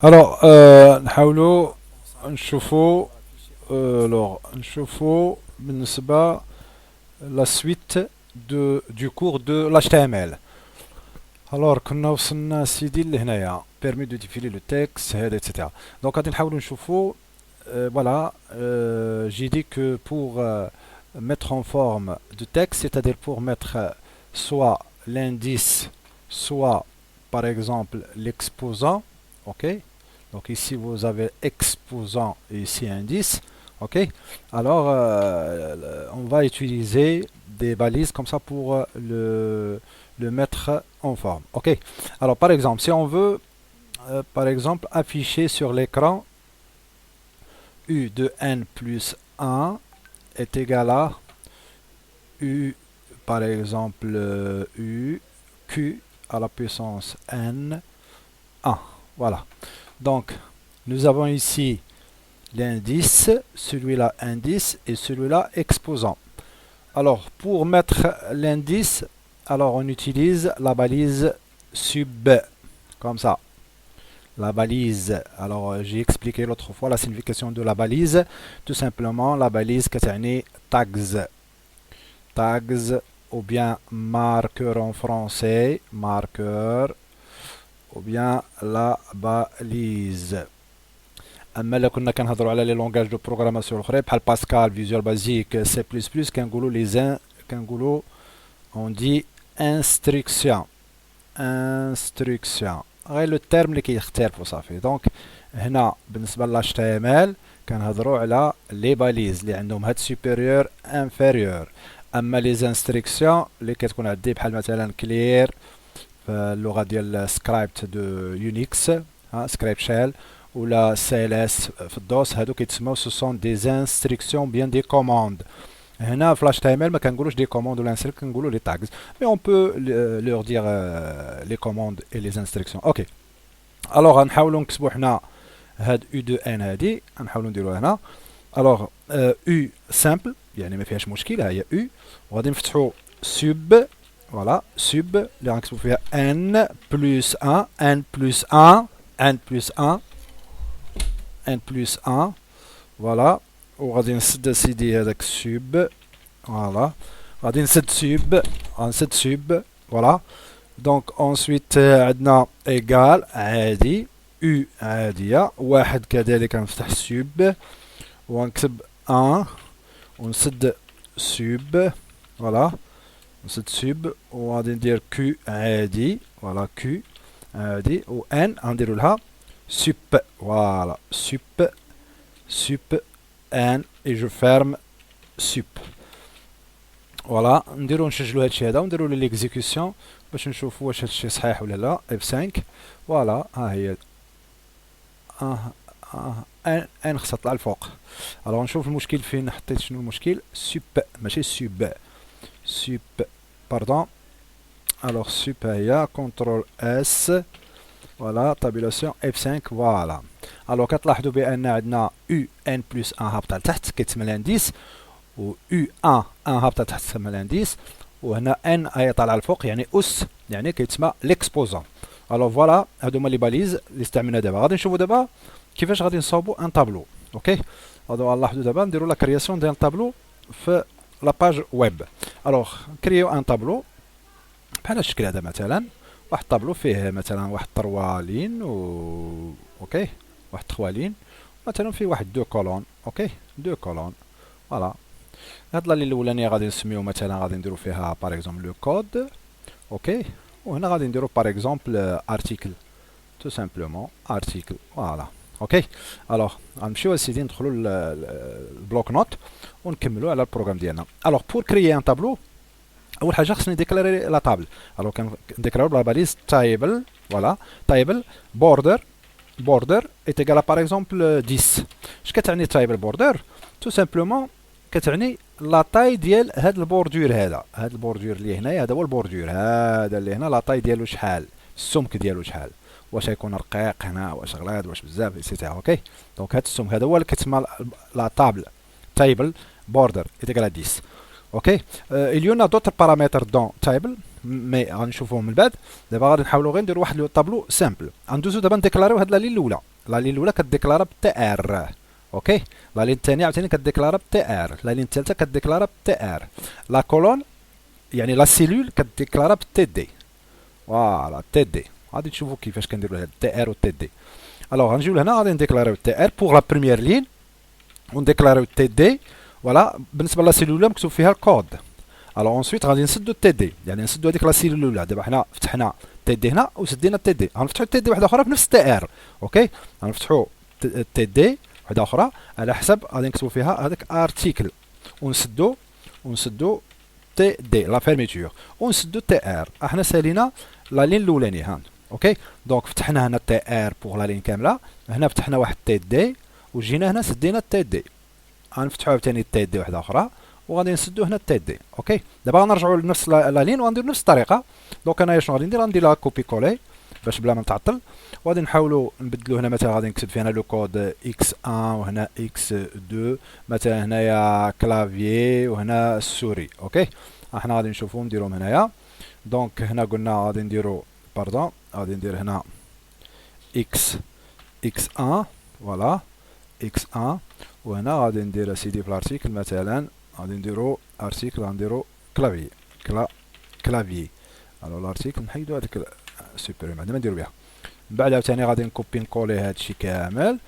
Alors, نحاولوا نشوفوا بالنسبة la suite du cours de l'HTML. Alors, كنا وصلنا سيدي لهنايا permis de défiler le texte هذا etc. Donc غادي نحاولوا نشوفوا voilà, j'ai dit que pour mettre en forme de texte, c'est-à-dire pour mettre soit l'indice, soit par exemple l'exposant, ok? Donc ici vous avez exposant et ici indice, ok? Alors on va utiliser des balises comme ça pour le mettre en forme, ok? Alors par exemple, si on veut par exemple afficher sur l'écran u de n plus 1 est égal à u par exemple u q à la puissance n 1. Voilà. Donc nous avons ici l'indice, celui-là indice et celui-là exposant. Alors pour mettre l'indice, alors on utilise la balise sub comme ça. La balise, alors j'ai expliqué l'autre fois la signification de la balise. Tout simplement la balise كتعني tags, tags ou bien marqueur en français, marqueur ou bien la balise. اما الا كنا كنهضروا على لي لونغاج دو بروغراماسيون الاخرين بحال باسكال فيجوال بازيك سي بلس بلس كنقولوا لي زان كنقولوا اون دي انستركسيون انستركسيون غير لو تيرم اللي كيختلف وصافي. دونك هنا بالنسبه ل HTML كنهضروا على لي باليز اللي عندهم هاد سوبيريور انفيريور. اما لي انستركسيون اللي كتكون عندي بحال مثلا كلير في اللغه ديال سكريبت دو يونيكس سكريبت شيل ولا CLS في الدوس هادو كيتسموا سو سون دي انستركسيون بيان دي كوموند. هنا في HTML ما كنقولوش دي كوموند ولا انستركت كنقولوا لي تاغز مي اون بو لور دير لي كوموند اي لي انستركسيون. اوكي الوغ غنحاولوا نكتبوا حنا هاد او دو ان هادي غنحاولوا نديروها هنا. الوغ او سامبل يعني ما فيهاش مشكل، ها هي او وغادي نفتحوا سوب فوالا سوب اللي غنكتبوا فيها ان بلس 1 ان بلس 1 ان بلس 1 ان بلس 1 فوالا وغادي نسد سيدي هذاك السوب فوالا غادي نسد سوب غنسد سوب فوالا. دونك انسويت عندنا ايكال عادي او عاديه واحد كذلك نفتح سوب ونكتب 1 ونسد سوب فوالا نسد سوب وغادي ندير كيو عادي فوالا كيو عادي و ان غنديرو لها سوب فوالا سوب سوب ان اي جو فيرم سوب فوالا. نديرو نسجلو هادشي هذا ونديرو لي ليكزيكسيون باش نشوفو واش هادشي صحيح ولا لا. اف 5 فوالا ها هي ان خصها تطلع الفوق. الوغ نشوف المشكل فين حطيت، شنو المشكل؟ سوب ماشي سوب سوب باردون. الوغ سوب هي كونترول اس فوالا تابيلاسيون اف 5 فوالا. الوغ كتلاحظوا بان عندنا او ان بلس 1 هابطه لتحت كيتسمى الانديس و او 1 هابطه تحت تسمى الانديس وهنا ان هي طالعه الفوق يعني اس يعني كيتسمى ليكسبوزون. الوغ فوالا هادو هما لي باليز اللي استعملنا دابا. غادي نشوفوا دابا كيفاش غادي نصاوبوا ان طابلو. اوكي غادي نلاحظوا دابا نديروا لا كرياسيون ديال طابلو في لاباج ويب. الوغ نكريو ان طابلو بحال هاد الشكل هذا مثلا، واحد الطابلو فيه مثلا واحد 3 لين و اوكي واحد 3 لين مثلا فيه واحد 2 كولون اوكي 2 كولون فوالا. هاد لا لين الاولانيه غادي نسميو مثلا غادي نديرو فيها باغ اكزومبل لو كود اوكي وهنا غادي نديرو باغ اكزومبل ارتيكل تو سامبلومون ارتيكل فوالا اوكي. الوغ غنمشيو اسيدي ندخلو البلوك نوت ونكملو على البروغرام ديالنا. الوغ بور كريي ان طابلو اول حاجه خصني ديكلاري لا طابل. الوغ كنديكلارو بلا باليز تايبل فوالا تايبل بوردر بوردر ايت ايكال باغ اكزومبل 10. اش كتعني تايبل بوردر؟ تو سامبلومون كتعني لا طاي ديال هاد البوردور هذا، هاد البوردور اللي هنايا هذا هو البوردور هذا اللي هنا لا طاي ديالو شحال، السمك ديالو شحال، واش غيكون رقيق هنا واش غليظ واش بزاف ايتترا اوكي. دونك هاد السمك هذا هو اللي كتسمى لا طابل تايبل بوردر ايتيكال 10 اوكي. il y en a d'autres paramètres dans table مي غنشوفوهم من بعد. دابا غادي نحاولوا غير نديروا واحد لو طابلو سامبل. غندوزو دابا نديكلاريو هاد لا لين الاولى لا لين الاولى كديكلارا ب تي ار. اوكي، لا لين الثانيه عاوتاني كديكلارا ب تي ار، لا لين الثالثه كديكلارا ب تي ار. لا كولون يعني لا سيلول كديكلارا ب تي دي. فوالا تي دي، غادي تشوفوا كيفاش كنديروا هاد تي ار و تي دي. الوغ غنجيو لهنا غادي نديكلاريو تي ار بوغ لا بروميير لين ونديكلاريو تي دي. فوالا بالنسبه لا سيلول مكتوب فيها الكود. الوغ اونسويت غادي نسدو تي دي، يعني نسدو هذيك لا سيلول الاولى. دابا حنا فتحنا تي دي هنا وسدينا تي دي، غنفتحو تي دي واحده اخرى بنفس تي ار. اوكي، غنفتحو تي دي واحده اخرى على حسب غادي نكتبو فيها هذاك ارتيكل ونسدو تي دي لا فيرميتور ونسدو تي ار. احنا سالينا لا لين الاولاني هان. اوكي، دونك فتحنا هنا تي ار بوغ لا لين كامله، هنا فتحنا واحد تي دي وجينا هنا سدينا تي دي. غنفتحو عاوتاني تي دي واحده اخرى وغادي نسدو هنا تي دي. اوكي، دابا غنرجعو لنفس لا لين وغندير نفس الطريقه. دونك انايا شنو غادي ندير؟ غندير لها كوبي كولي باش بلا ما نتعطل، وغادي نحاولوا نبدلو. هنا مثلا غادي نكتب فينا لو كود اكس 1 وهنا اكس 2، مثلا هنايا كلافيي وهنا السوري. اوكي، احنا غادي نشوفو نديروهم هنايا. دونك هنا قلنا غادي نديرو باردون، غادي ندير هنا اكس 1 فوالا اكس 1، وهنا غادي ندير سيدي في الارتيكل مثلا غادي نديرو ارتيكل غنديرو كلافيي. الو الارتيكل نحيدو هذيك سوبريم عندنا ما نديرو بها. من بعد عاوتاني غادي نكوبي نكولي هادشي كامل،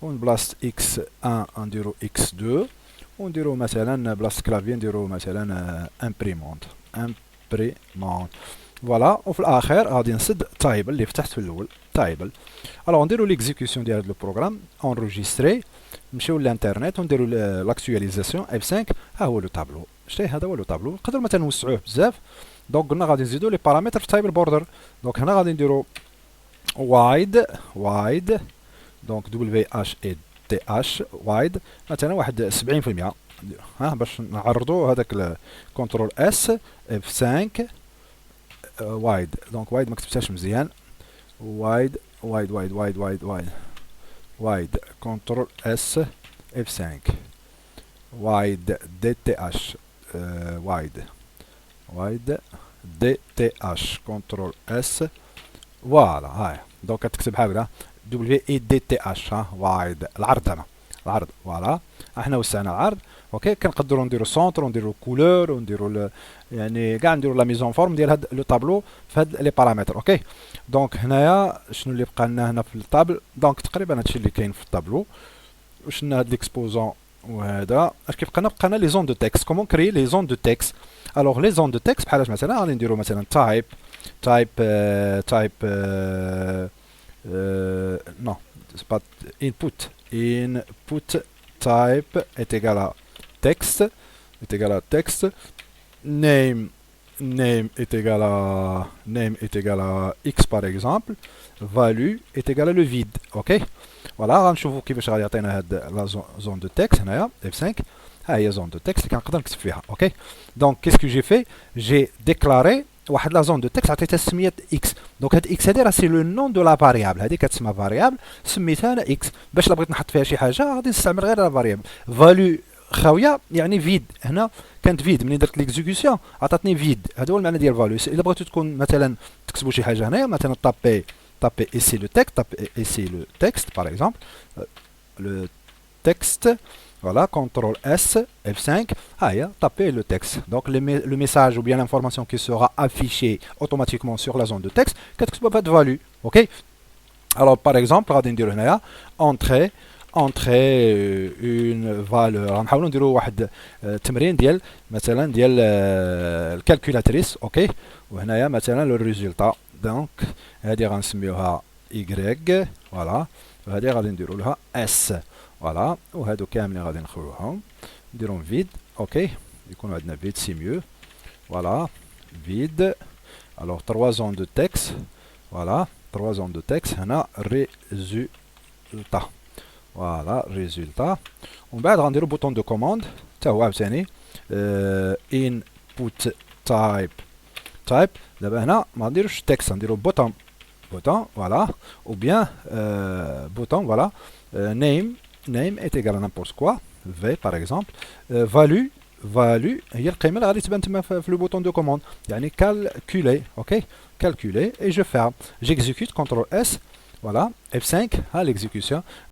ومن بلاصه اكس 1 نديرو اكس 2، ونديرو مثلا بلاصه كلافي نديرو مثلا امبريمونت. فوالا، وفي الاخر غادي نسد تايبل اللي فتحت في الاول تايبل. الوغ نديرو ليكزيكسيون ديال هاد لو بروغرام، اونجستري، نمشيو للانترنت ونديرو لاكتواليزاسيون اف 5. ها هو لو طابلو، شتي هذا هو لو طابلو. نقدروا مثلا نوسعوه بزاف. دونك قلنا غادي نزيدو لي بارامتر في تايبل بوردر. دونك هنا غادي نديرو وايد دونك دبليو اش اي تي اش وايد مثلا واحد 70%. ها باش نعرضوا هذاك كنترول اس اف 5 وايد. دونك وايد ما كتبتهاش مزيان. وايد كنترول اس اف 5 وايد دي تي اش وايد دي تي اش كنترول اس. فوالا هاي دونك كتكتب هكذا دبليو اي دي تي اش. ها وايد العرض هنا العرض. فوالا احنا وسعنا العرض. اوكي، كنقدروا نديروا سونتر ونديروا كولور ونديروا يعني كاع نديروا لا ميزون فورم ديال هاد لو طابلو في هاد لي بارامتر. اوكي، دونك هنايا شنو اللي بقى لنا هنا في الطابل؟ دونك تقريبا هادشي اللي كاين في الطابلو. وشنا هاد ليكسبوزون وهذا اش كيبقى لنا؟ بقى لنا لي زون دو تكست. كومون كري لي زون دو تكست؟ الوغ لي زون دو تكست بحالاش مثلا غادي نديروا مثلا تايب non, c'est pas input type est égal à texte name est égal à x par exemple, value est égal à le vide. ok, voilà غنشوفوا كيفاش غادي يعطينا هاد لا زون دو تكست. هنايا F5 ها هي زون دو تكست اللي كنقدر نكتب فيها. اوكي، دونك كيس كو جي في جي ديكلاري واحد لا زون دو تكست عطيتها سميه اكس. دونك هاد اكس هادي راه سي لو نون دو لا فاريابل، هادي كتسمى فاريابل سميتها انا اكس. باش لا بغيت نحط فيها شي حاجه غادي نستعمل غير لا فاريابل. فاليو خاويه يعني فيد. هنا كانت فيد، ملي درت ليكزيكسيون عطاتني فيد. هذا هو المعنى ديال فاليو. الا بغيتو تكون مثلا تكتبوا شي حاجه هنايا مثلا طابي ici le texte, tapez ici le texte par exemple, le texte, voilà, CTRL S, F5, tapez le texte. Donc le message ou bien l'information qui sera affichée automatiquement sur la zone de texte, qu'est-ce que ça va de value, ok. Alors par exemple, entrer une valeur. غنحاولوا نديروا واحد التمرين ديال مثلا ديال الكالكولاتريس. اوكي، وهنايا مثلا لو ريزولتا. دونك هذه غنسميوها y فوالا، وهذه غادي نديروا لها اس فوالا، وهادو كاملين غادي نخلوهم نديرهم فيد. اوكي، يكون عندنا فيد سي ميو. فوالا فيد. الوغ 3 زون دو تكست. فوالا 3 زون دو تكست. هنا ريزولتا. فوالا ريزولتا. ومن بعد غنديرو بوطون دو كوموند حتى هو عاوتاني input type. دابا هنا ما نديروش تكست، نديرو بوطون فوالا، ou bien bouton voilà, name est égal à n'importe quoi, v par exemple, value هي القيمه اللي غادي تبان تما في لو بوطون دو كوموند، يعني calculer. اوكي، calculer et je ferme. j'exécute CTRL S. Voilà, F5 à l'exécution.